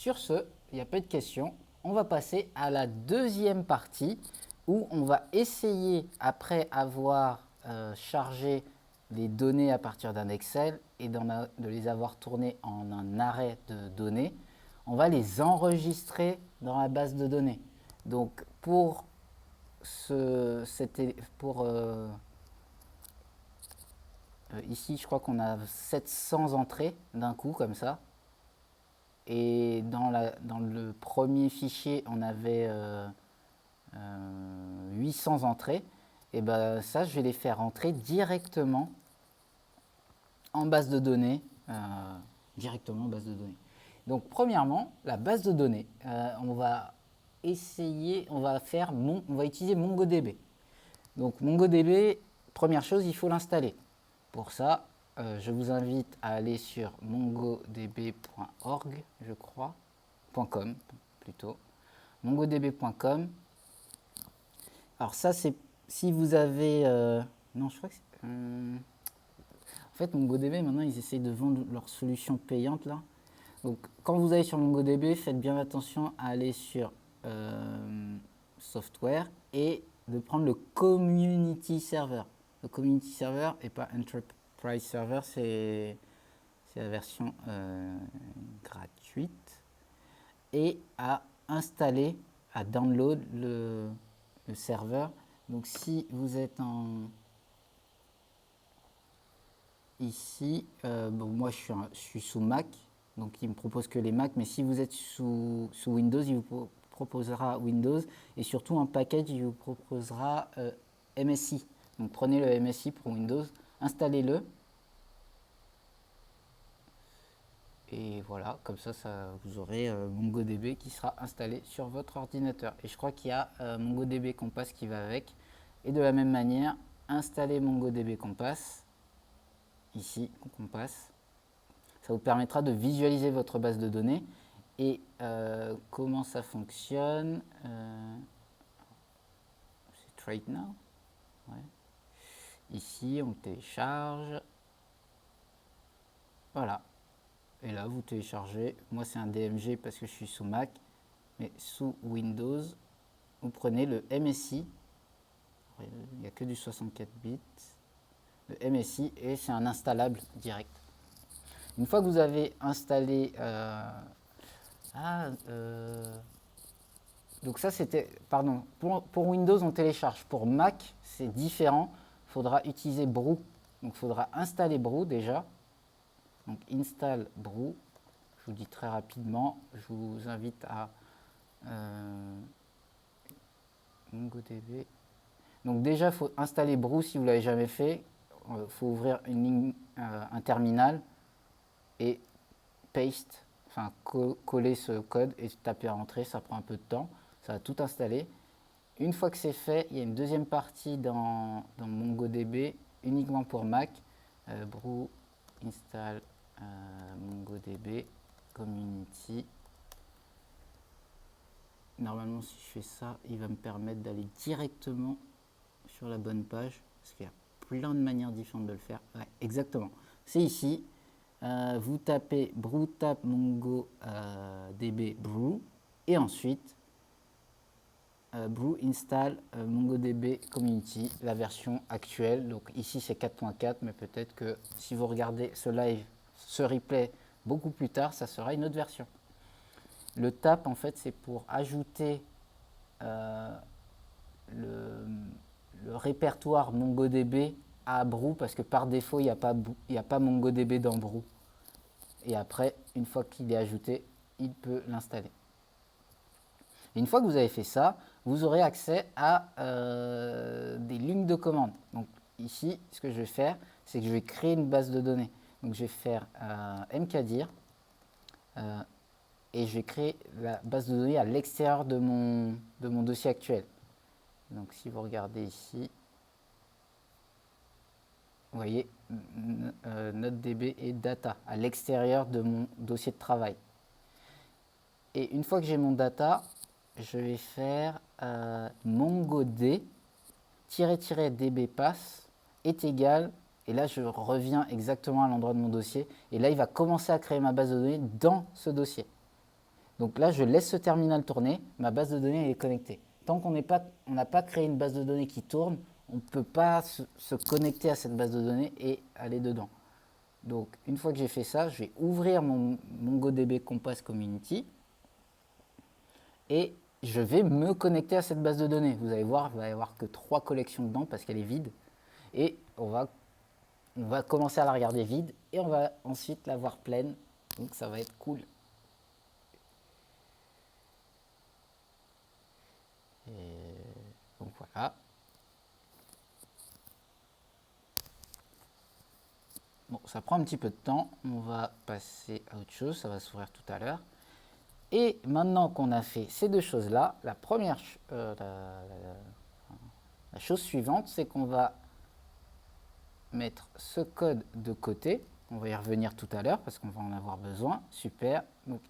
Sur ce, il n'y a pas de questions. On va passer à la deuxième partie où on va essayer, après avoir chargé les données à partir d'un Excel et de les avoir tournées en un arrêt de données, on va les enregistrer dans la base de données. Donc pour ici, je crois qu'on a 700 entrées d'un coup, comme ça. Et dans le premier fichier, on avait 800 entrées. Et ben ça, je vais les faire entrer directement en base de données. Directement en base de données. Donc, premièrement, la base de données. On va utiliser MongoDB. Donc, MongoDB, première chose, il faut l'installer. Pour ça, je vous invite à aller sur mongodb.org, je crois, .com plutôt, mongodb.com. Alors ça, c'est si vous avez... non, je crois que c'est... en fait, MongoDB, maintenant, ils essayent de vendre leur solution payante, là. Donc, quand vous allez sur MongoDB, faites bien attention à aller sur Software et de prendre le Community Server. Le Community Server et pas Enterprise Server, c'est la version gratuite. Et à installer, à download le serveur. Donc si vous êtes ici, bon, moi je suis sous Mac, donc il me propose que les Mac, mais si vous êtes sous Windows, il vous proposera Windows, et surtout en package, il vous proposera MSI. Donc prenez le MSI pour Windows, installez-le, et voilà, comme ça, vous aurez MongoDB qui sera installé sur votre ordinateur. Et je crois qu'il y a MongoDB Compass qui va avec. Et de la même manière, installez MongoDB Compass, ici, Compass. Ça vous permettra de visualiser votre base de données. Et comment ça fonctionne c'est Trade Now. Ouais. Ici, on télécharge. Voilà. Et là, vous téléchargez. Moi, c'est un DMG parce que je suis sous Mac. Mais sous Windows, vous prenez le MSI. Il n'y a que du 64 bits. Le MSI et c'est un installable direct. Une fois que vous avez installé... donc ça, c'était... Pardon. Pour Windows, on télécharge. Pour Mac, c'est différent. Il faudra utiliser Brew. Donc, il faudra installer Brew déjà. Donc, install Brew. Je vous dis très rapidement. Je vous invite à MongoDB. Donc déjà, il faut installer Brew si vous ne l'avez jamais fait. Il faut ouvrir une ligne, un terminal et paste, enfin coller ce code et taper à entrée. Ça prend un peu de temps. Ça va tout installer. Une fois que c'est fait, il y a une deuxième partie dans MongoDB uniquement pour Mac. Brew install MongoDB community. Normalement, si je fais ça, il va me permettre d'aller directement sur la bonne page, parce qu'il y a plein de manières différentes de le faire. Ouais, exactement. C'est ici. Vous tapez brew tap MongoDB brew, et ensuite brew install MongoDB community, la version actuelle. Donc ici c'est 4.4, mais peut-être que si vous regardez ce live, ce replay beaucoup plus tard, ça sera une autre version. Le tap, en fait, c'est pour ajouter le répertoire MongoDB à Brew, parce que par défaut, il n'y a pas MongoDB dans Brew. Et après, une fois qu'il est ajouté, il peut l'installer. Et une fois que vous avez fait ça, vous aurez accès à des lignes de commande. Donc ici, ce que je vais faire, c'est que je vais créer une base de données. Donc je vais faire mkdir et je vais créer la base de données à l'extérieur de mon dossier actuel. Donc si vous regardez ici, vous voyez, NoteDB et data à l'extérieur de mon dossier de travail. Et une fois que j'ai mon data, je vais faire mongod-db pass est égal, et là je reviens exactement à l'endroit de mon dossier, et là il va commencer à créer ma base de données dans ce dossier. Donc là, je laisse ce terminal tourner, ma base de données elle est connectée. Tant qu'on n'a pas créé une base de données qui tourne, on ne peut pas se connecter à cette base de données et aller dedans. Donc, une fois que j'ai fait ça, je vais ouvrir mon MongoDB Compass Community et je vais me connecter à cette base de données. Vous allez voir, il va y avoir que 3 collections dedans parce qu'elle est vide. Et on va commencer à la regarder vide et on va ensuite la voir pleine. Donc, ça va être cool. Et donc, voilà. Bon, ça prend un petit peu de temps. On va passer à autre chose. Ça va s'ouvrir tout à l'heure. Et maintenant qu'on a fait ces deux choses-là, la chose suivante, c'est qu'on va mettre ce code de côté. On va y revenir tout à l'heure parce qu'on va en avoir besoin. Super. Donc,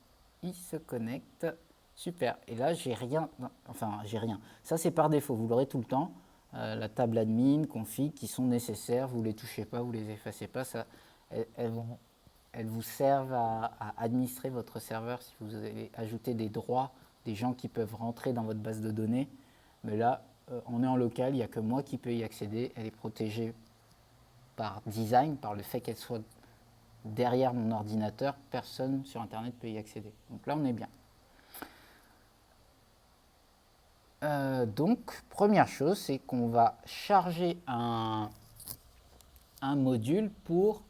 il se connecte. Super. Et là, j'ai rien. Enfin, j'ai rien. Ça, c'est par défaut. Vous l'aurez tout le temps. La table admin, config, qui sont nécessaires. Vous ne les touchez pas, vous ne les effacez pas. Ça, elles vous servent à administrer votre serveur si vous avez ajouté des droits, des gens qui peuvent rentrer dans votre base de données. Mais là, on est en local, il n'y a que moi qui peux y accéder. Elle est protégée par design, par le fait qu'elle soit derrière mon ordinateur. Personne sur Internet peut y accéder. Donc là, on est bien. Donc, première chose, c'est qu'on va charger un module pour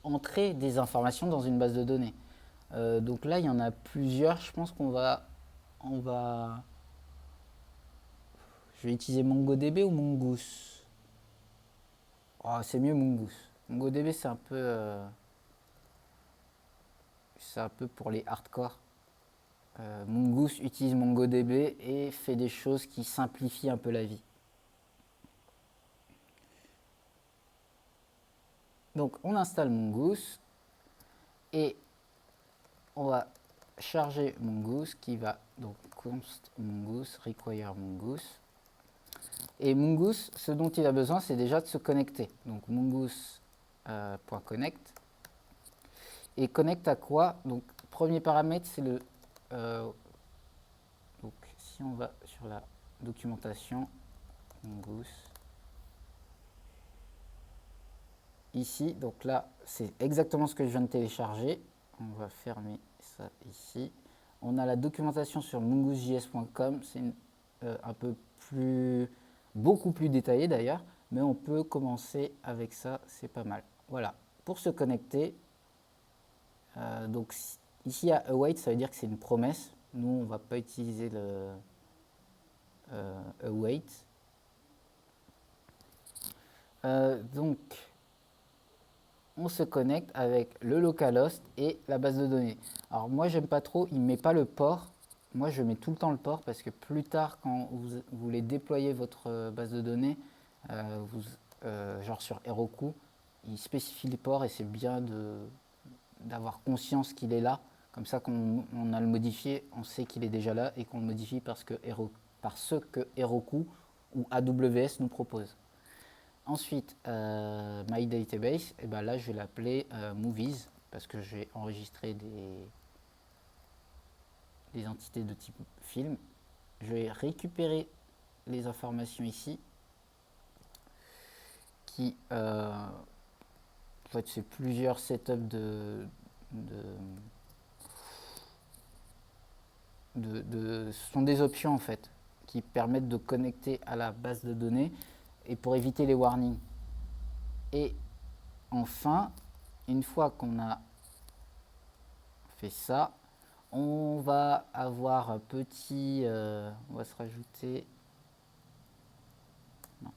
entrer des informations dans une base de données. Donc là, il y en a plusieurs. Je pense qu'on va... Je vais utiliser MongoDB ou Mongoose. Oh, c'est mieux Mongoose. MongoDB, c'est un peu pour les hardcore. Mongoose utilise MongoDB et fait des choses qui simplifient un peu la vie. Donc, on installe Mongoose et on va charger Mongoose qui va donc const mongoose require mongoose. Et Mongoose, ce dont il a besoin, c'est déjà de se connecter. Donc mongoose.connect. Et connect à quoi? Donc premier paramètre, c'est le... donc si on va sur la documentation, Mongoose. Ici, donc là, c'est exactement ce que je viens de télécharger. On va fermer ça ici. On a la documentation sur mongoosejs.com. C'est un peu plus... beaucoup plus détaillé d'ailleurs, mais on peut commencer avec ça, c'est pas mal. Voilà, pour se connecter, donc ici à await, ça veut dire que c'est une promesse. Nous, on ne va pas utiliser le await. Donc, on se connecte avec le localhost et la base de données. Alors moi, j'aime pas trop, il ne met pas le port. Moi, je mets tout le temps le port parce que plus tard, quand vous voulez déployer votre base de données, genre sur Heroku, il spécifie le port et c'est bien d'avoir conscience qu'il est là. Comme ça, quand on a le modifié, on sait qu'il est déjà là et qu'on le modifie parce ce que Heroku ou AWS nous propose. Ensuite, My Database, et ben là, je vais l'appeler Movies parce que j'ai enregistré des entités de type film. Je vais récupérer les informations ici qui, en fait, c'est plusieurs setups ce sont des options en fait qui permettent de connecter à la base de données et pour éviter les warnings. Et enfin, une fois qu'on a fait ça, on va avoir un petit... on va se rajouter... Non,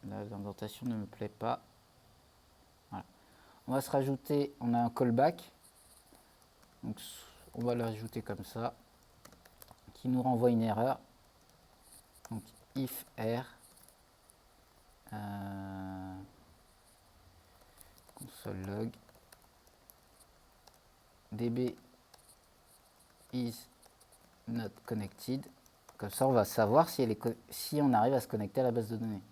l'indentation ne me plaît pas. Voilà. On va se rajouter... On a un callback. Donc, on va le rajouter comme ça. Qui nous renvoie une erreur. Donc, if r... console log db is not connected. Comme ça, on va savoir si on arrive à se connecter à la base de données.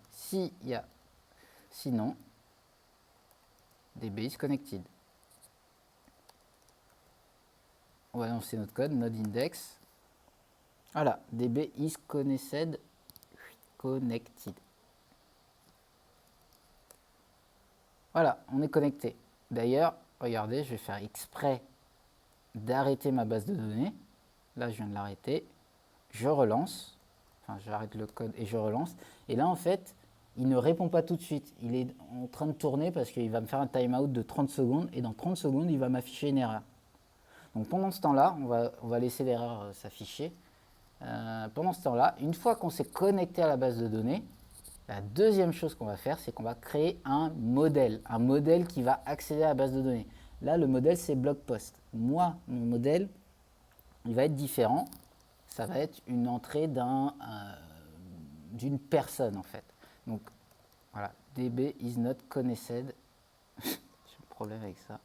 Sinon, db is connected. on va lancer notre code, node index. Voilà, db is connected. Voilà, on est connecté. D'ailleurs, regardez, je vais faire exprès d'arrêter ma base de données. Là, je viens de l'arrêter. Je relance. Enfin, j'arrête le code et je relance. Et là, en fait, il ne répond pas tout de suite. Il est en train de tourner parce qu'il va me faire un timeout de 30 secondes. Et dans 30 secondes, il va m'afficher une erreur. Donc pendant ce temps-là, on va laisser l'erreur s'afficher. Pendant ce temps-là, une fois qu'on s'est connecté à la base de données, la deuxième chose qu'on va faire, c'est qu'on va créer un modèle qui va accéder à la base de données. Là, le modèle, c'est blog post. Moi, mon modèle, il va être différent. Ça va être une entrée d'une personne, en fait. Donc, voilà, db is not connected. J'ai un problème avec ça.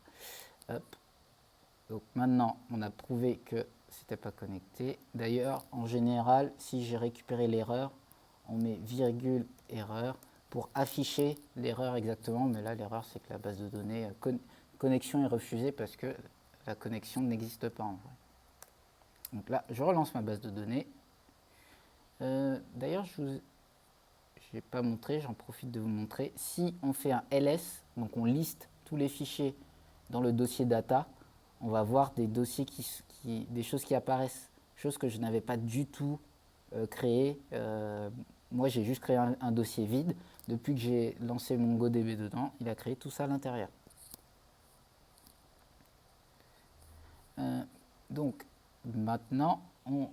Hop. Donc, maintenant, on a prouvé que c'était pas connecté. D'ailleurs, en général, si j'ai récupéré l'erreur, on met virgule erreur pour afficher l'erreur exactement. Mais là, l'erreur, c'est que la base de données connexion est refusée parce que la connexion n'existe pas en vrai. Donc là, je relance ma base de données. D'ailleurs, je n'ai pas montré, j'en profite de vous montrer. Si on fait un ls, donc on liste tous les fichiers dans le dossier data, on va voir des dossiers des choses qui apparaissent, choses que je n'avais pas du tout créées. Moi, j'ai juste créé un dossier vide. Depuis que j'ai lancé mon GoDB dedans, il a créé tout ça à l'intérieur. Donc, maintenant, on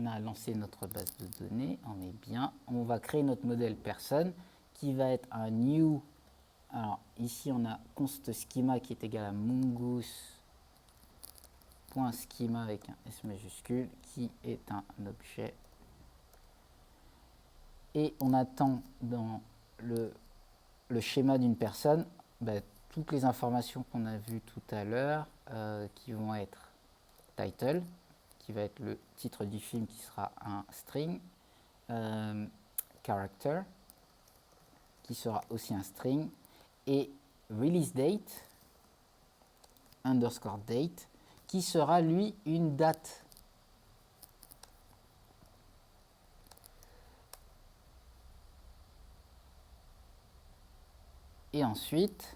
a lancé notre base de données, on est bien. On va créer notre modèle personne qui va être un new. Alors, ici, on a const schema qui est égal à mongoose.schema avec un S majuscule qui est un objet. Et on attend dans le schéma d'une personne toutes les informations qu'on a vues tout à l'heure qui vont être title, qui va être le titre du film qui sera un string, character, qui sera aussi un string, et release date, underscore date, qui sera lui une date. Et ensuite,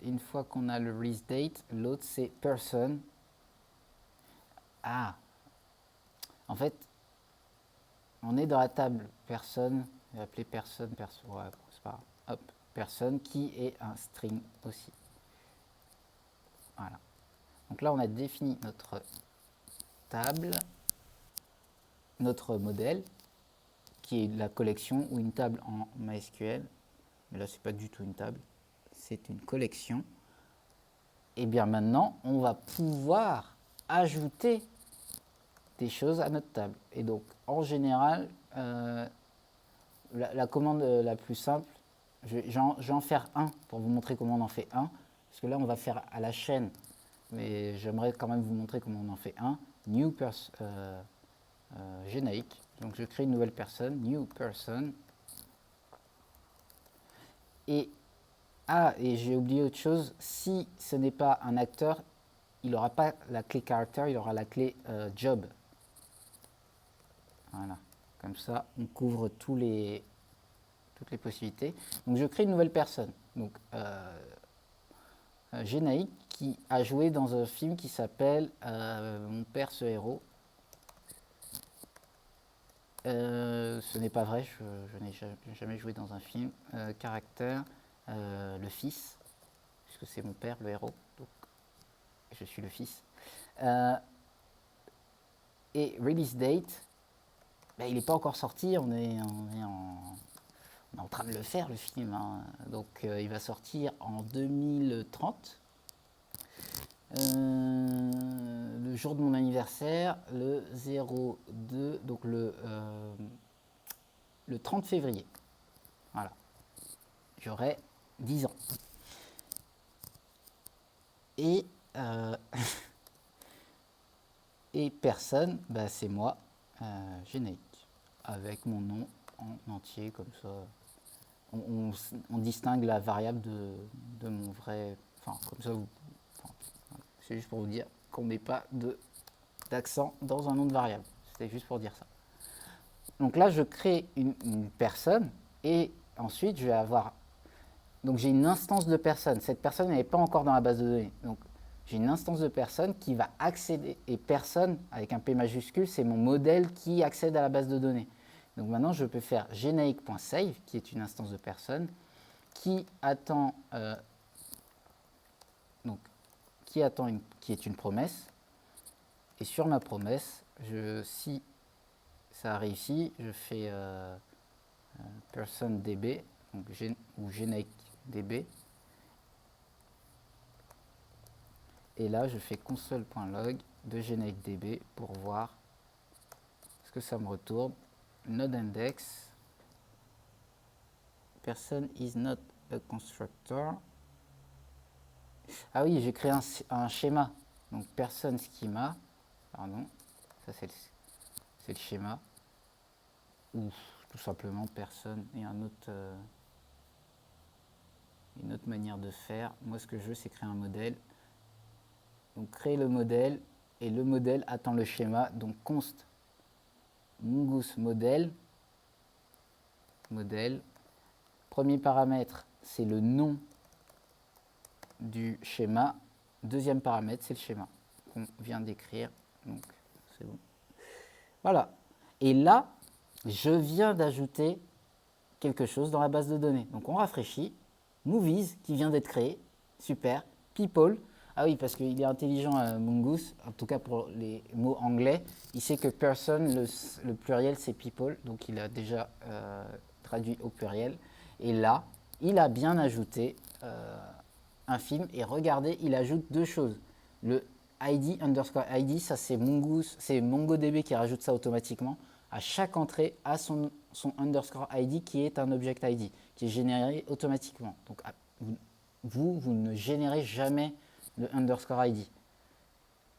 une fois qu'on a le release date, l'autre c'est person. Ah, en fait, on est dans la table personne, je vais appeler personne, ouais, c'est pas grave. Hop, personne qui est un string aussi. Voilà. Donc là, on a défini notre table, notre modèle, qui est la collection ou une table en MySQL. Mais là, c'est pas du tout une table, c'est une collection. Et bien maintenant, on va pouvoir ajouter des choses à notre table. Et donc, en général, la commande la plus simple, je vais en faire un pour vous montrer comment on en fait un. Parce que là, on va faire à la chaîne. Mais j'aimerais quand même vous montrer comment on en fait un. New person, générique. Donc, je crée une nouvelle personne, new person. Et j'ai oublié autre chose. Si ce n'est pas un acteur, il n'aura pas la clé character, il aura la clé job. Voilà. Comme ça, on couvre toutes les possibilités. Donc, je crée une nouvelle personne. Donc, Génaïque qui a joué dans un film qui s'appelle Mon père ce héros. Ce n'est pas vrai, je n'ai jamais joué dans un film. Caractère, le fils, puisque c'est mon père le héros, donc je suis le fils. Et release date, il n'est pas encore sorti, on est en train de le faire le film, hein. Donc il va sortir en 2030. Le jour de mon anniversaire, le 02, donc le 30 février. Voilà. J'aurai 10 ans. Et, et personne, c'est moi, Génaïque, avec mon nom en entier, comme ça, on distingue la variable de mon vrai... Enfin, comme ça, c'est juste pour vous dire qu'on ne met pas d'accent dans un nom de variable. C'était juste pour dire ça. Donc là, je crée une personne et ensuite, je vais avoir... Donc j'ai une instance de personne. Cette personne n'est pas encore dans la base de données. Donc j'ai une instance de personne qui va accéder. Et personne, avec un P majuscule, c'est mon modèle qui accède à la base de données. Donc maintenant, je peux faire generic.save, qui est une instance de personne, qui attend, qui est une promesse. Et sur ma promesse, si ça arrive ici, je fais person.db ou generic.db. Et là, je fais console.log de generic.db pour voir ce que ça me retourne. Node index, person is not a constructor. Ah oui, j'ai créé un schéma. Donc person schema, pardon, ça c'est le schéma. Ou tout simplement personne et une autre manière de faire. Moi, ce que je veux, c'est créer un modèle. Donc créer le modèle et le modèle attend le schéma. Donc const mongoose modèle. Premier paramètre, c'est le nom du schéma. Deuxième paramètre, c'est le schéma qu'on vient d'écrire. Donc c'est bon. Voilà. Et là, je viens d'ajouter quelque chose dans la base de données. Donc on rafraîchit. Movies qui vient d'être créé. Super. People. Ah oui, parce qu'il est intelligent, Mongoose, en tout cas pour les mots anglais. Il sait que person, le pluriel, c'est people. Donc il a déjà traduit au pluriel. Et là, il a bien ajouté un film. Et regardez, il ajoute deux choses. Le ID, underscore ID, ça c'est Mongoose, c'est MongoDB qui rajoute ça automatiquement. À chaque entrée à son underscore ID qui est un object ID, qui est généré automatiquement. Donc vous ne générez jamais le underscore ID.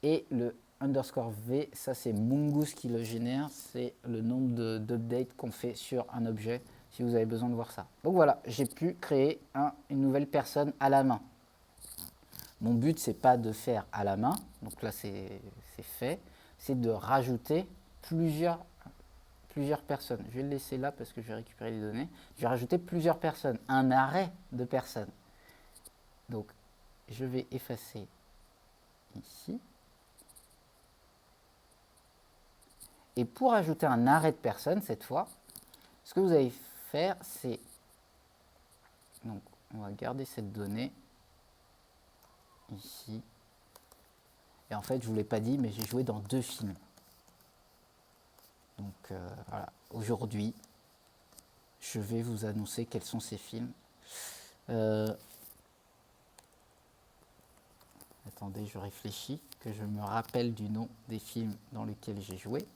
Et le underscore V, ça c'est Mongoose qui le génère, c'est le nombre d'updates qu'on fait sur un objet, si vous avez besoin de voir ça. Donc voilà, j'ai pu créer une nouvelle personne à la main. Mon but, c'est pas de faire à la main, donc là c'est fait, c'est de rajouter plusieurs personnes. Je vais le laisser là parce que je vais récupérer les données. Je vais rajouter plusieurs personnes, un array de personnes. Donc, je vais effacer ici. Et pour ajouter un array de personnes, cette fois, ce que vous allez faire, c'est... Donc, on va garder cette donnée ici. Et en fait, je ne vous l'ai pas dit, mais j'ai joué dans 2 films. Donc, voilà. Aujourd'hui, je vais vous annoncer quels sont ces films. Attendez, je réfléchis, que je me rappelle du nom des films dans lesquels j'ai joué.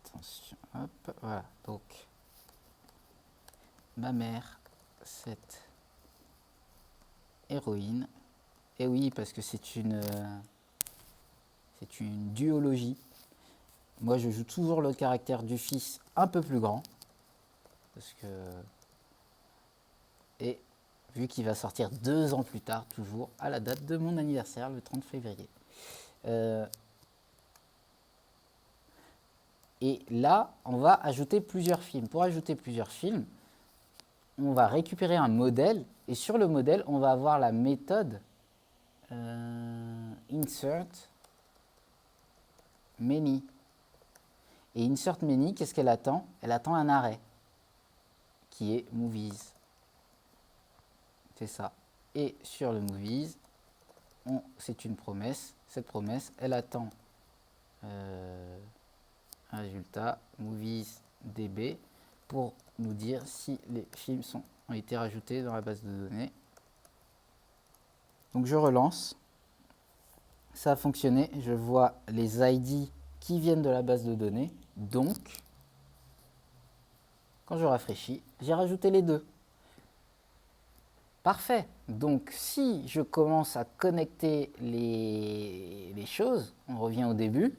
Attention, hop, voilà. Donc, ma mère, cette héroïne. Et oui, parce que c'est une duologie. Moi, je joue toujours le caractère du fils un peu plus grand. Parce que... Et vu qu'il va sortir 2 ans plus tard, toujours, à la date de mon anniversaire, le 30 février. Et là, on va ajouter plusieurs films. Pour ajouter plusieurs films, on va récupérer un modèle. Et sur le modèle, on va avoir la méthode insert many. Et insert many, qu'est-ce qu'elle attend? Elle attend un array qui est movies. C'est ça. Et sur le movies, c'est une promesse. Cette promesse, elle attend un résultat movies db pour nous dire si les films ont été rajoutés dans la base de données. Donc je relance. Ça a fonctionné. Je vois les ID qui viennent de la base de données. Donc, quand je rafraîchis, j'ai rajouté les 2. Parfait. Donc, si je commence à connecter les choses, on revient au début,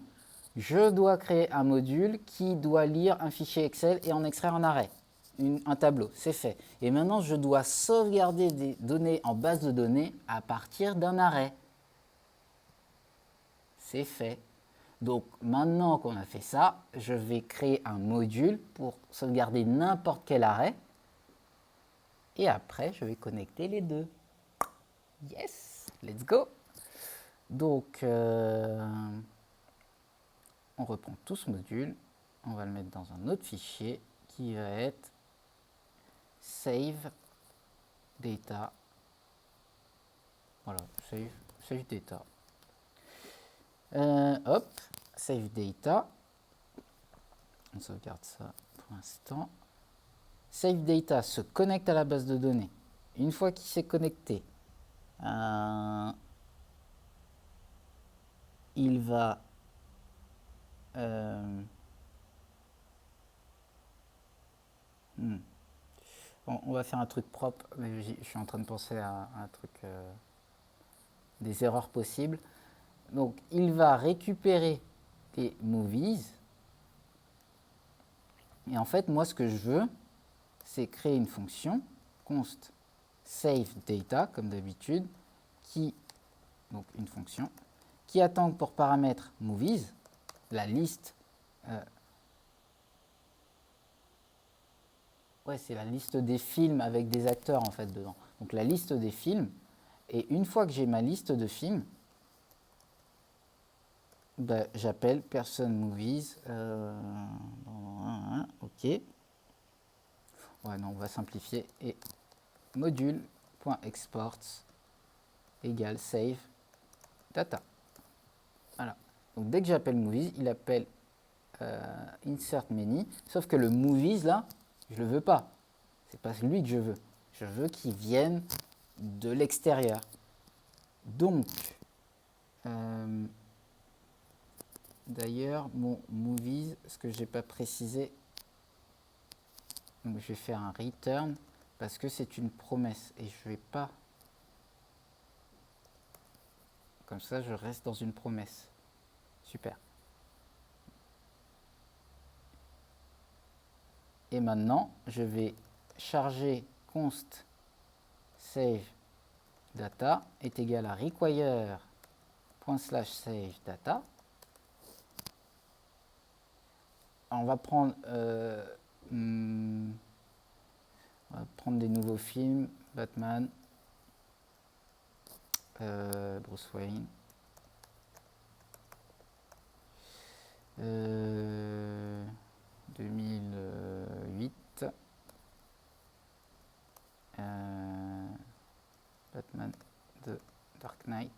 je dois créer un module qui doit lire un fichier Excel et en extraire un arrêt, un tableau, c'est fait. Et maintenant, je dois sauvegarder des données en base de données à partir d'un arrêt. C'est fait. Donc maintenant qu'on a fait ça, je vais créer un module pour sauvegarder n'importe quel arrêt. Et après, je vais connecter les deux. Yes, let's go. Donc, on reprend tout ce module. On va le mettre dans un autre fichier qui va être save data. Voilà, save data. Hop, save data. On sauvegarde ça pour l'instant. Save data se connecte à la base de données. Une fois qu'il s'est connecté, il va bon, on va faire un truc propre, mais je suis en train de penser à un truc, des erreurs possibles. Donc, il va récupérer les movies. Et en fait, moi, ce que je veux, c'est créer une fonction const save data, comme d'habitude, donc une fonction, qui attend pour paramètre movies, la liste. Ouais, c'est la liste des films avec des acteurs en fait dedans. Donc la liste des films. Et une fois que j'ai ma liste de films, bah, j'appelle person movies. Ok. Ouais, non, on va simplifier. Et module.exports égale save data. Voilà. Donc dès que j'appelle movies, il appelle insert many. Sauf que le movies là, je le veux pas. C'est pas lui que je veux. Je veux qu'il vienne de l'extérieur. Donc, d'ailleurs, mon movies, ce que j'ai pas précisé, donc je vais faire un return parce que c'est une promesse et je vais pas. Comme ça, je reste dans une promesse. Super. Et maintenant, je vais charger const save data est égal à require./save data. On va prendre des nouveaux films, Batman, Bruce Wayne, 2008, Batman The Dark Knight.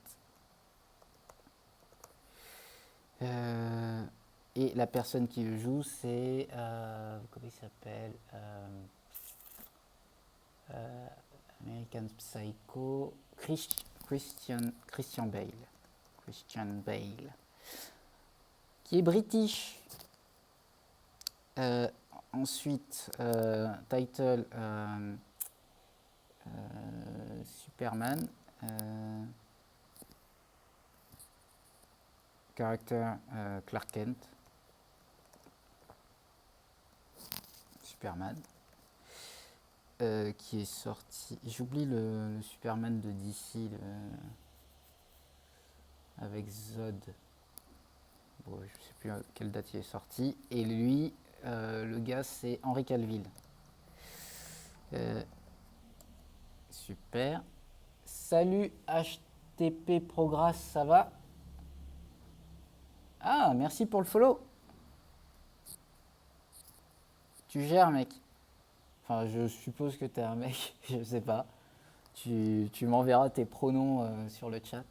Et la personne qui le joue, c'est comment il s'appelle, American Psycho, Christian Bale, qui est british. Ensuite, title Superman, character Clark Kent, Superman, qui est sorti. J'oublie le Superman de DC avec Zod. Bon, je ne sais plus à quelle date il est sorti. Et lui, le gars, c'est Henry Cavill. Super. Salut HTP Progress, ça va? Ah, merci pour le follow. Tu gères, mec. Enfin, je suppose que t'es un mec, je sais pas. Tu m'enverras tes pronoms sur le chat.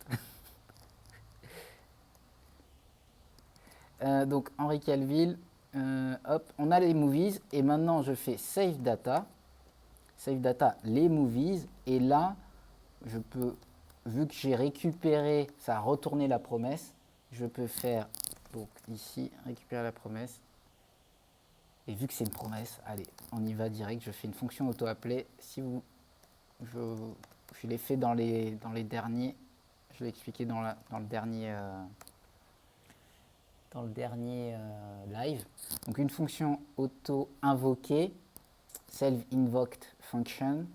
Donc, Henry Cavill, hop, on a les movies. Et maintenant, je fais save data. Save data, les movies. Et là, je peux, vu que j'ai récupéré, ça a retourné la promesse, je peux faire, donc ici, récupérer la promesse. Et vu que c'est une promesse, allez, on y va direct. Je fais une fonction auto-appelée. Si vous je l'ai fait dans les derniers, je l'ai expliqué dans le dernier, live. Donc une fonction auto-invoquée, self-invoked function,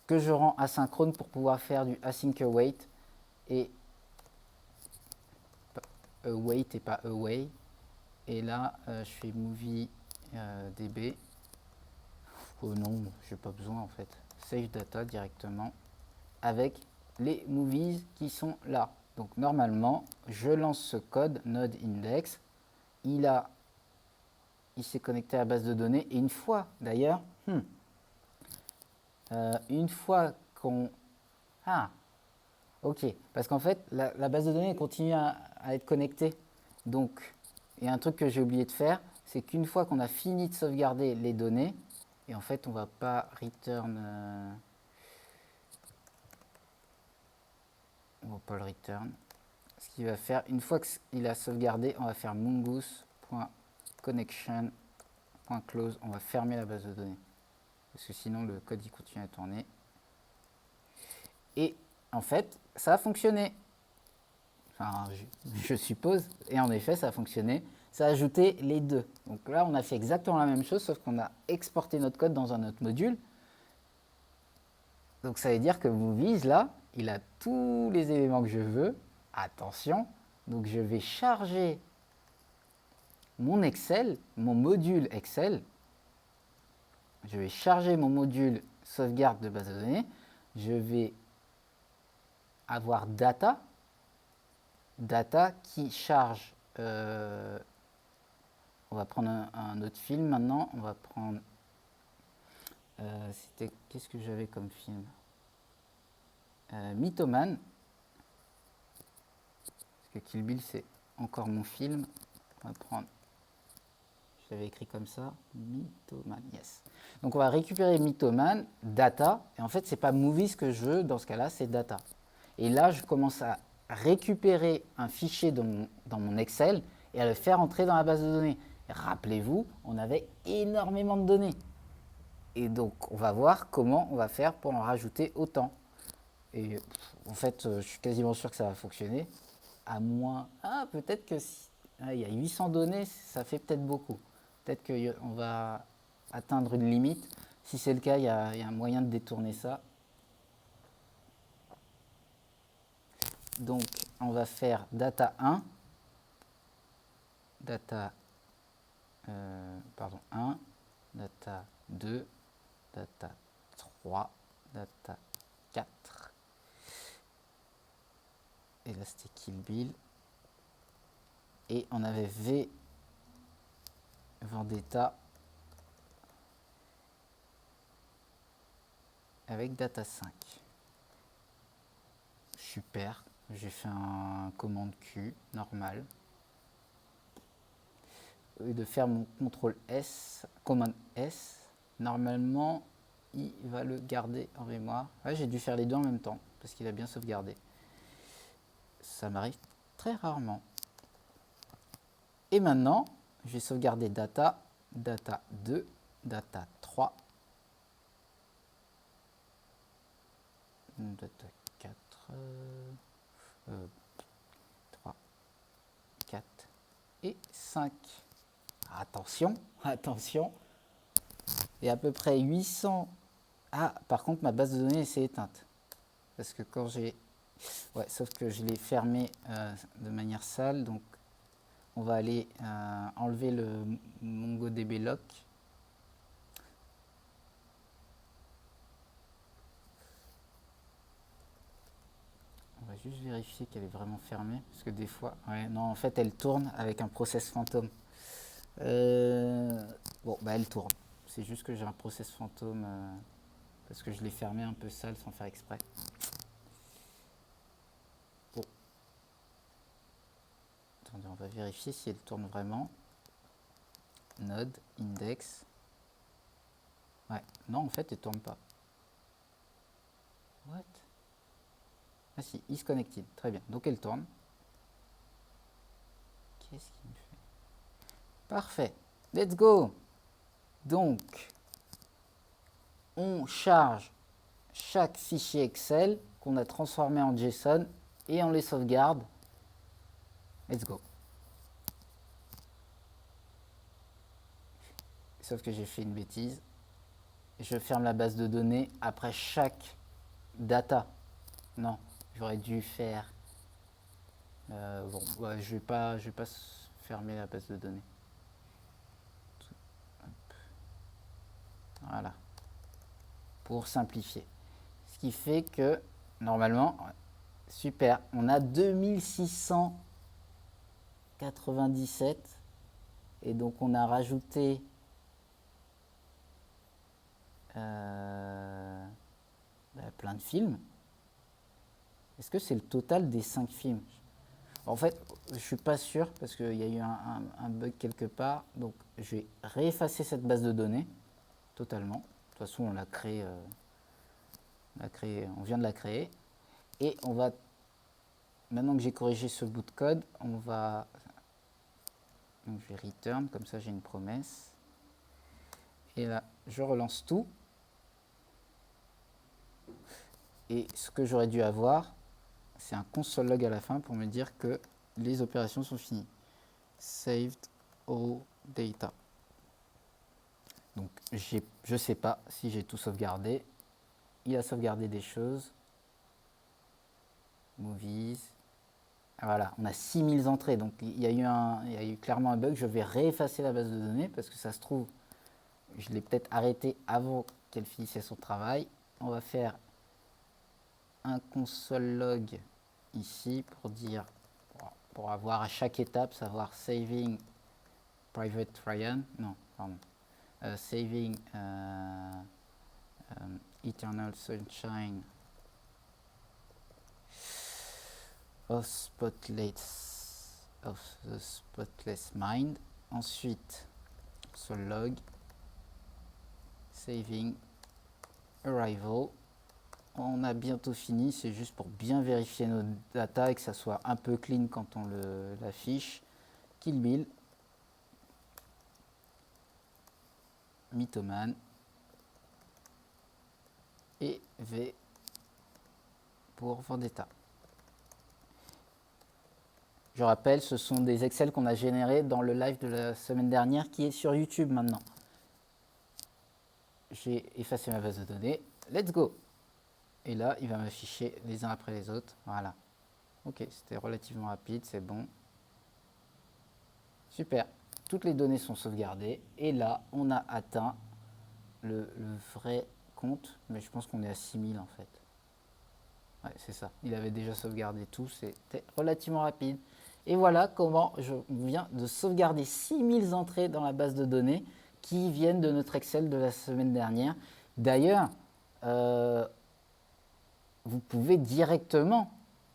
que je rends asynchrone pour pouvoir faire du async await et await et pas away. Et là, je fais movie db. Oh non, j'ai pas besoin en fait. Save data directement avec les movies qui sont là. Donc normalement, je lance ce code node index. Il s'est connecté à la base de données et une fois d'ailleurs, une fois qu'on... Ah, ok, parce qu'en fait, la base de données continue à être connectée. Donc, il y a un truc que j'ai oublié de faire, c'est qu'une fois qu'on a fini de sauvegarder les données, et en fait, on va pas return... on va pas le return. Ce qu'il va faire, une fois qu'il a sauvegardé, on va faire mongoose.connection.close. On va fermer la base de données. Parce que sinon, le code il continue à tourner. Et en fait, ça a fonctionné. Enfin, je suppose. Et en effet, ça a fonctionné. Ça a ajouté les deux. Donc là, on a fait exactement la même chose, sauf qu'on a exporté notre code dans un autre module. Donc ça veut dire que Movies, là, il a tous les éléments que je veux. Attention. Donc je vais charger mon Excel, mon module Excel. Je vais charger mon module sauvegarde de base de données. Je vais avoir data qui charge. On va prendre un autre film maintenant. On va prendre. Qu'est-ce que j'avais comme film? Mythoman. Parce que Kill Bill, c'est encore mon film. On va prendre. Je l'avais écrit comme ça. Mythoman, yes. Donc on va récupérer Mythoman, data. Et en fait, c'est pas movies que je veux. Dans ce cas-là, c'est data. Et là, je commence à récupérer un fichier dans mon Excel et à le faire entrer dans la base de données. Rappelez-vous, on avait énormément de données. Et donc, on va voir comment on va faire pour en rajouter autant. Et en fait, je suis quasiment sûr que ça va fonctionner. À moins... Ah, peut-être que si... il y a 800 données, ça fait peut-être beaucoup. Peut-être qu'on va atteindre une limite. Si c'est le cas, il y a un moyen de détourner ça. Donc, on va faire data 1, data 1, data 2, data 3, data 4. Et là, c'était Kill Bill. Et on avait V Vendetta avec data 5. Super. J'ai fait un commande Q normal. Au lieu de faire mon CTRL S, commande S, normalement, il va le garder en mémoire. Ouais, j'ai dû faire les deux en même temps, parce qu'il a bien sauvegardé. Ça m'arrive très rarement. Et maintenant, je vais sauvegarder data, data 2, data 3, data 4, 3, 4 et 5. Attention, attention. Il y a à peu près 800. Ah, par contre, ma base de données s'est éteinte. Parce que quand j'ai... Ouais, sauf que je l'ai fermé de manière sale. Donc, on va aller enlever le MongoDB lock. On va juste vérifier qu'elle est vraiment fermée. Parce que des fois... Ouais, non, en fait, elle tourne avec un process fantôme. Bon, bah elle tourne. C'est juste que j'ai un process fantôme parce que je l'ai fermé un peu sale sans faire exprès. Bon. Attendez, on va vérifier si elle tourne vraiment. Node, index. Ouais, non, en fait, elle tourne pas. What? Ah si, is connected. Très bien. Donc elle tourne. Qu'est-ce qu'il me fait? Parfait. Let's go. Donc, on charge chaque fichier Excel qu'on a transformé en JSON et on les sauvegarde. Let's go. Sauf que j'ai fait une bêtise. Je ferme la base de données après chaque data. Non, j'aurais dû faire... bon, ouais, je vais pas fermer la base de données. Voilà. Pour simplifier. Ce qui fait que, normalement, super, on a 2697. Et donc, on a rajouté... plein de films. Est-ce que c'est le total des 5 films? En fait, je ne suis pas sûr parce qu'il y a eu un bug quelque part. Donc, je vais réeffacer cette base de données totalement. De toute façon, on l'a créé, on vient de la créer. Et on va, maintenant que j'ai corrigé ce bout de code, on va, donc je vais return, comme ça j'ai une promesse. Et là, je relance tout. Et ce que j'aurais dû avoir, c'est un console log à la fin pour me dire que les opérations sont finies. Saved all data. Donc je ne sais pas si j'ai tout sauvegardé. Il a sauvegardé des choses. Movies. Voilà, on a 6000 entrées. Donc il y a eu clairement un bug. Je vais réeffacer la base de données parce que ça se trouve, je l'ai peut-être arrêté avant qu'elle finisse son travail. On va faire un console log ici pour dire, pour avoir à chaque étape, savoir saving private Ryan, non, pardon, saving eternal sunshine of the spotless mind. Ensuite, console log, saving arrival. On a bientôt fini, c'est juste pour bien vérifier nos data et que ça soit un peu clean quand on l'affiche. Kill Bill, Mythoman et V pour Vendetta. Je rappelle, ce sont des Excel qu'on a générés dans le live de la semaine dernière qui est sur YouTube maintenant. J'ai effacé ma base de données. Let's go! Et là, il va m'afficher les uns après les autres. Voilà. Ok, c'était relativement rapide, c'est bon. Super. Toutes les données sont sauvegardées. Et là, on a atteint le vrai compte. Mais je pense qu'on est à 6000 en fait. Ouais, c'est ça. Il avait déjà sauvegardé tout. C'était relativement rapide. Et voilà comment je viens de sauvegarder 6000 entrées dans la base de données qui viennent de notre Excel de la semaine dernière. D'ailleurs, vous pouvez directement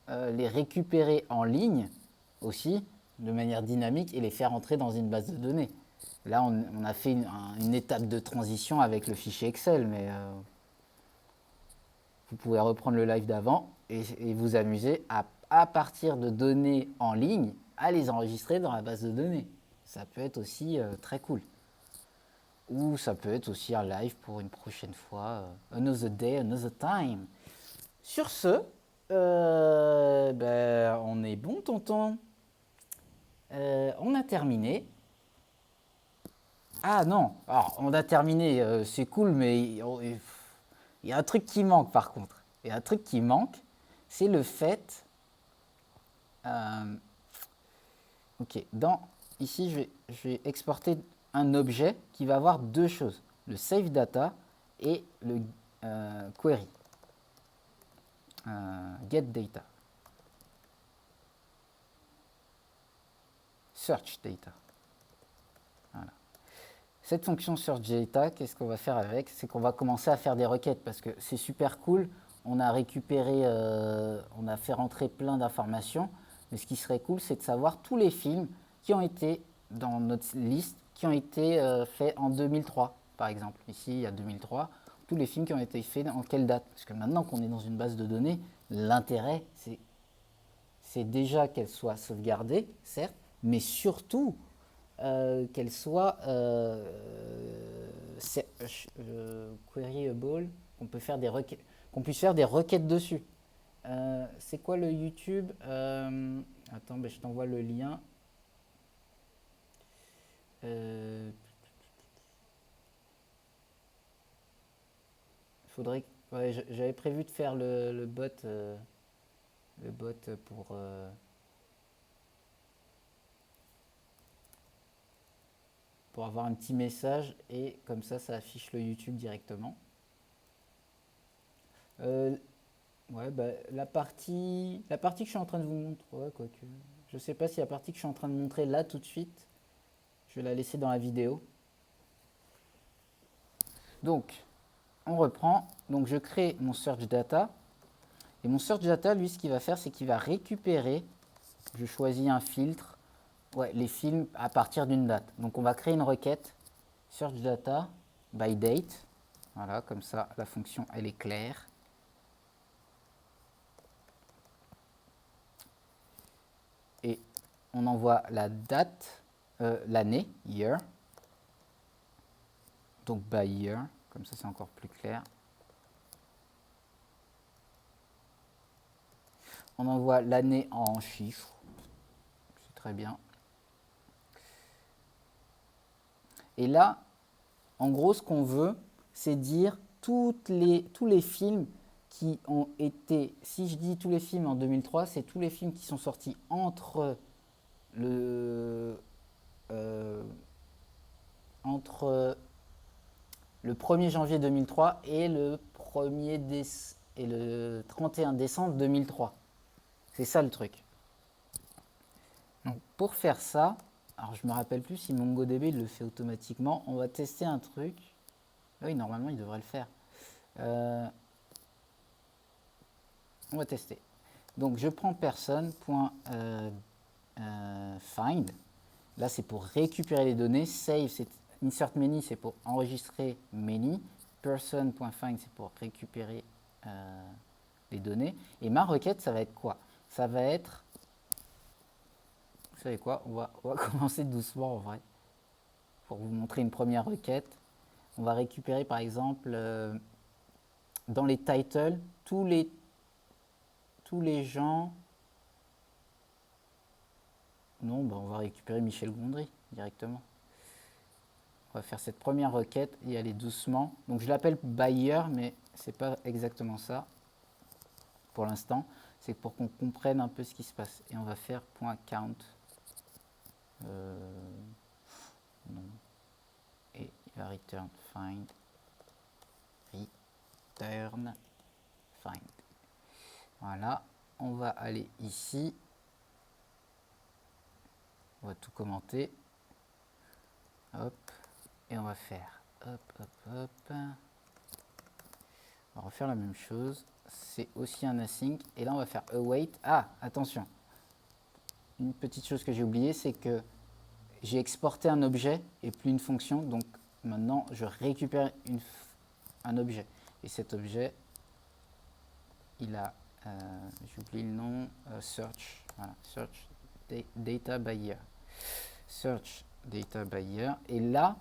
les récupérer en ligne aussi, de manière dynamique, et les faire entrer dans une base de données. Là, on a fait une étape de transition avec le fichier Excel, mais vous pouvez reprendre le live d'avant et vous amuser à partir de données en ligne, à les enregistrer dans la base de données. Ça peut être aussi très cool. Ou ça peut être aussi un live pour une prochaine fois. Another day, another time. Sur ce, on est bon, tonton. On a terminé. Ah non, alors, on a terminé, c'est cool, mais il y a un truc qui manque par contre. Il y a un truc qui manque, c'est le fait... ok, ici, je vais exporter un objet qui va avoir deux choses. Le save data et le query. Get data. Search data. Voilà. Cette fonction search data, qu'est-ce qu'on va faire avec? C'est qu'on va commencer à faire des requêtes parce que c'est super cool. On a récupéré, on a fait rentrer plein d'informations. Mais ce qui serait cool, c'est de savoir tous les films qui ont été dans notre liste, qui ont été faits en 2003, par exemple. Ici, il y a 2003. Tous les films qui ont été faits en quelle date? Parce que maintenant qu'on est dans une base de données, l'intérêt, c'est déjà qu'elle soit sauvegardée, certes, mais surtout qu'elle soit queryable, qu'on peut faire des requêtes, qu'on puisse faire des requêtes dessus. C'est quoi le YouTube? Attends, ben, je t'envoie le lien. Faudrait, ouais, j'avais prévu de faire le bot pour avoir un petit message et comme ça affiche le YouTube directement. Ouais, bah, la partie que je suis en train de vous montrer, ouais, quoique, je sais pas si la partie que je suis en train de montrer là tout de suite, je vais la laisser dans la vidéo. Donc, on reprend. Donc, je crée mon search data. Et mon search data, lui, ce qu'il va faire, c'est qu'il va récupérer, je choisis un filtre, ouais, les films à partir d'une date. Donc, on va créer une requête search data by date. Voilà, comme ça, la fonction, elle est claire. Et on envoie la date, l'année, year. Donc by year, comme ça c'est encore plus clair. On envoie l'année en chiffres, c'est très bien. Et là, en gros, ce qu'on veut, c'est dire tous les films qui ont été, si je dis tous les films en 2003, c'est tous les films qui sont sortis entre le 1er janvier 2003 et le 31 décembre 2003. C'est ça le truc. Donc pour faire ça, alors je me rappelle plus si MongoDB le fait automatiquement. On va tester un truc. Oui, normalement il devrait le faire. On va tester. Donc je prends person.find. Là c'est pour récupérer les données. Save, c'est insert many, c'est pour enregistrer many. Person.find, c'est pour récupérer les données. Et ma requête, ça va être quoi? Ça va être, vous savez quoi, on va commencer doucement en vrai, pour vous montrer une première requête. On va récupérer par exemple, dans les titles, tous les gens. Non, ben on va récupérer Michel Gondry directement. On va faire cette première requête et aller doucement. Donc je l'appelle buyer, mais c'est pas exactement ça pour l'instant. C'est pour qu'on comprenne un peu ce qui se passe. Et on va faire .count. Non. Et il va return find. Return find. Voilà. On va aller ici. On va tout commenter. Hop. Et on va faire hop, hop, hop. On va refaire la même chose. C'est aussi un async. Et là, on va faire await. Ah, attention. Une petite chose que j'ai oubliée, c'est que j'ai exporté un objet et plus une fonction. Donc maintenant, je récupère un objet. Et cet objet, il a, j'oublie le nom, search. Voilà, search data by year. Search data by year. Et là,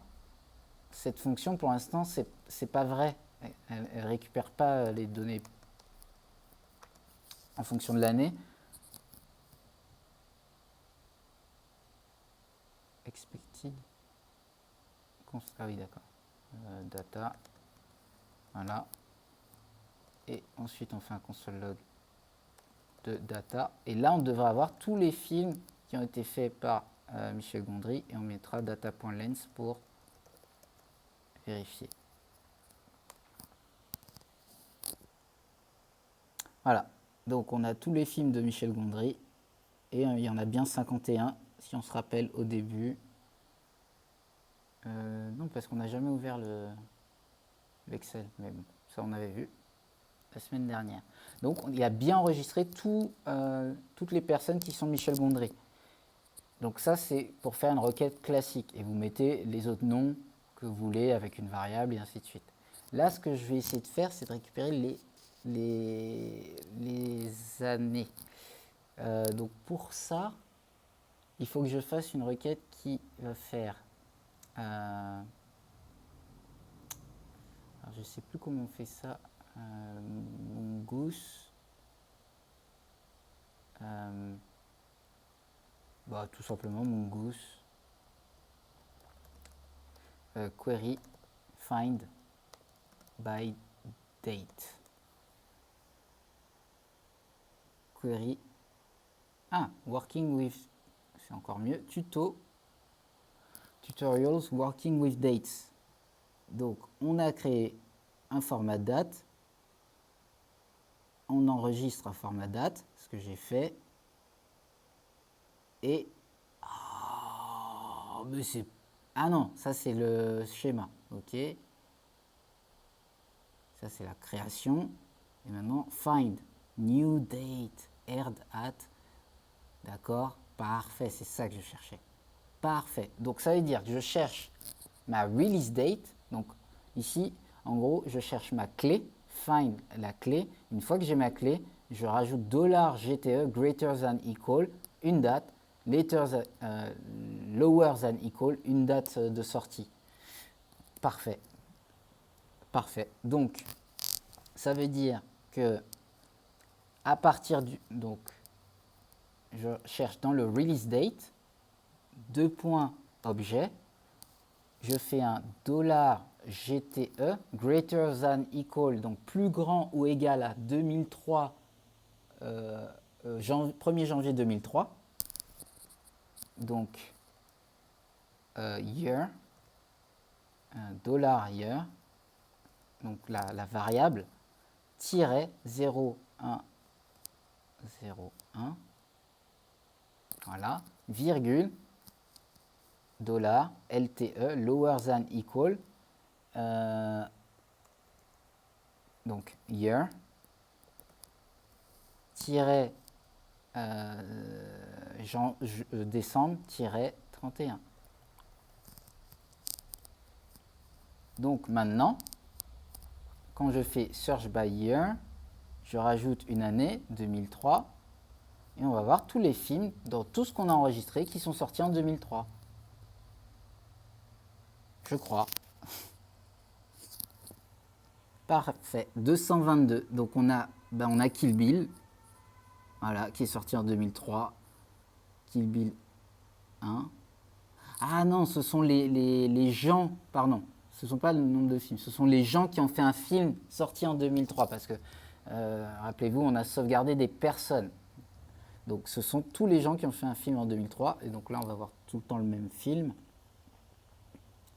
cette fonction, pour l'instant, c'est pas vrai. Elle ne récupère pas les données en fonction de l'année. Expected. Ah oui, d'accord. Data. Voilà. Et ensuite, on fait un console log de data. Et là, on devrait avoir tous les films qui ont été faits par Michel Gondry. Et on mettra data.lens pour vérifier. Voilà. Donc, on a tous les films de Michel Gondry. Et il y en a bien 51, si on se rappelle au début. Non, parce qu'on n'a jamais ouvert l'Excel. Mais bon, ça, on avait vu la semaine dernière. Donc, il a bien enregistré toutes les personnes qui sont Michel Gondry. Donc ça, c'est pour faire une requête classique. Et vous mettez les autres noms que vous voulez avec une variable et ainsi de suite. Là, ce que je vais essayer de faire, c'est de récupérer les années. Donc pour ça, il faut que je fasse une requête qui va faire... alors je ne sais plus comment on fait ça. Mongoose. Tout simplement Mongoose. Query find by date. Query. Working with. C'est encore mieux. Tutorials working with dates. Donc, on a créé un format date. On enregistre un format date, ce que j'ai fait. Et. Mais c'est. Ah non, ça c'est le schéma. Ok. Ça c'est la création. Et maintenant, find. New date. Aired at. D'accord. Parfait, c'est ça que je cherchais. Parfait. Donc ça veut dire que je cherche ma release date. Donc ici, en gros, je cherche ma clé. Find la clé. Une fois que j'ai ma clé, je rajoute $GTE greater than equal, une date, lower than equal, une date de sortie. Parfait. Parfait. Donc, ça veut dire que à partir du... Donc, je cherche dans le release date, deux points objet, je fais un $GTE greater than equal, donc plus grand ou égal à 2003, 1er janvier 2003, donc year, $year, donc la variable, tiret 0, 1, 0, 1, voilà, virgule, $LTE, lower than equal, donc year, tiret décembre, tiret 31. Donc maintenant, quand je fais search by year, je rajoute une année, 2003, et on va voir tous les films dans tout ce qu'on a enregistré qui sont sortis en 2003. Je crois. Parfait. 222. Donc on a Kill Bill, voilà, qui est sorti en 2003. Kill Bill 1. Ah non, ce sont les gens, pardon, ce ne sont pas le nombre de films, ce sont les gens qui ont fait un film sorti en 2003, parce que, rappelez-vous, on a sauvegardé des personnes. Donc ce sont tous les gens qui ont fait un film en 2003, et donc là on va voir tout le temps le même film,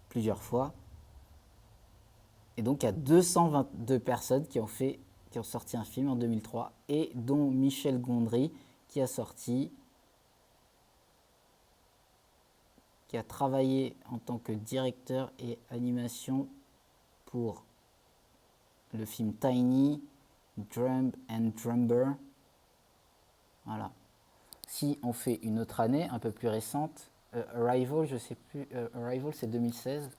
plusieurs fois. Et donc il y a 222 personnes qui ont sorti un film en 2003, et dont Michel Gondry qui a travaillé en tant que directeur et animation pour le film Tiny, Drum and Drummer. Voilà. Si on fait une autre année, un peu plus récente, Arrival, je sais plus, Arrival c'est 2016.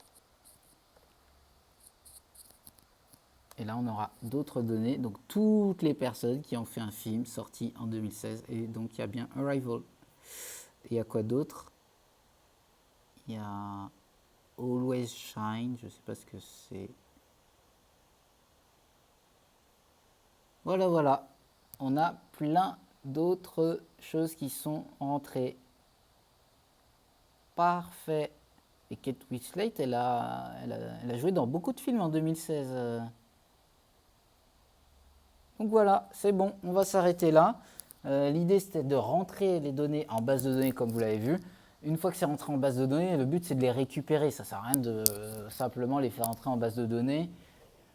Et là, on aura d'autres données, donc toutes les personnes qui ont fait un film sorti en 2016. Et donc, il y a bien Arrival. Et il y a quoi d'autre? Il y a Always Shine, je ne sais pas ce que c'est. Voilà. On a plein d'autres choses qui sont rentrées. Parfait. Et Kate Winslet, elle a joué dans beaucoup de films en 2016. Donc voilà, c'est bon, on va s'arrêter là. L'idée, c'était de rentrer les données en base de données, comme vous l'avez vu. Une fois que c'est rentré en base de données, le but, c'est de les récupérer. Ça ne sert à rien de simplement les faire entrer en base de données.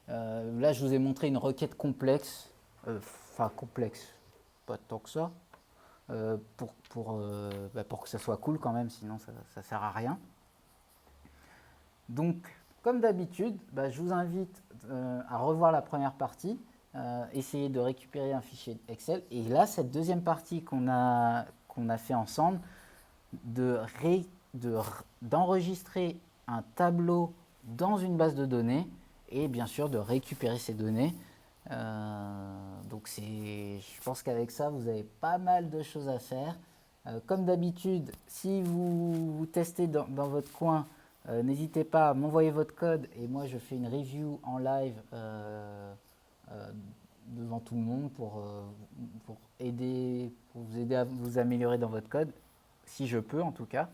Là, je vous ai montré une requête complexe. Enfin, complexe, pas tant que ça. Pour que ça soit cool quand même, sinon ça ne sert à rien. Donc, comme d'habitude, je vous invite à revoir la première partie. Essayer de récupérer un fichier Excel. Et là, cette deuxième partie qu'on a fait ensemble, d'enregistrer un tableau dans une base de données et bien sûr de récupérer ces données. Donc je pense qu'avec ça, vous avez pas mal de choses à faire. Comme d'habitude, si vous testez dans votre coin, n'hésitez pas à m'envoyer votre code et moi je fais une review en live devant tout le monde pour vous aider à vous améliorer dans votre code, si je peux en tout cas.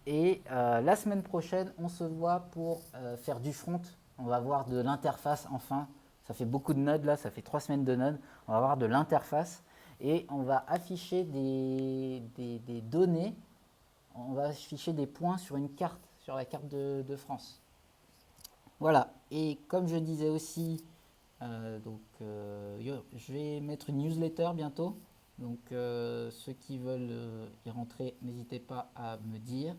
Et la semaine prochaine, on se voit pour faire du front. On va voir de l'interface enfin. Ça fait beaucoup de nodes là, ça fait 3 semaines de nodes. On va voir de l'interface et on va afficher des données. On va afficher des points sur une carte, sur la carte de France. Voilà. Et comme je disais aussi, je vais mettre une newsletter bientôt. Donc ceux qui veulent y rentrer, n'hésitez pas à me dire.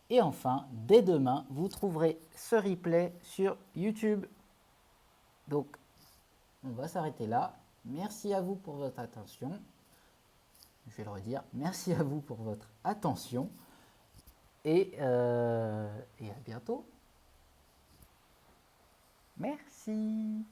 Et enfin, dès demain, vous trouverez ce replay sur YouTube. Donc, on va s'arrêter là. Merci à vous pour votre attention. Je vais le redire. Merci à vous pour votre attention. Et à bientôt. Merci.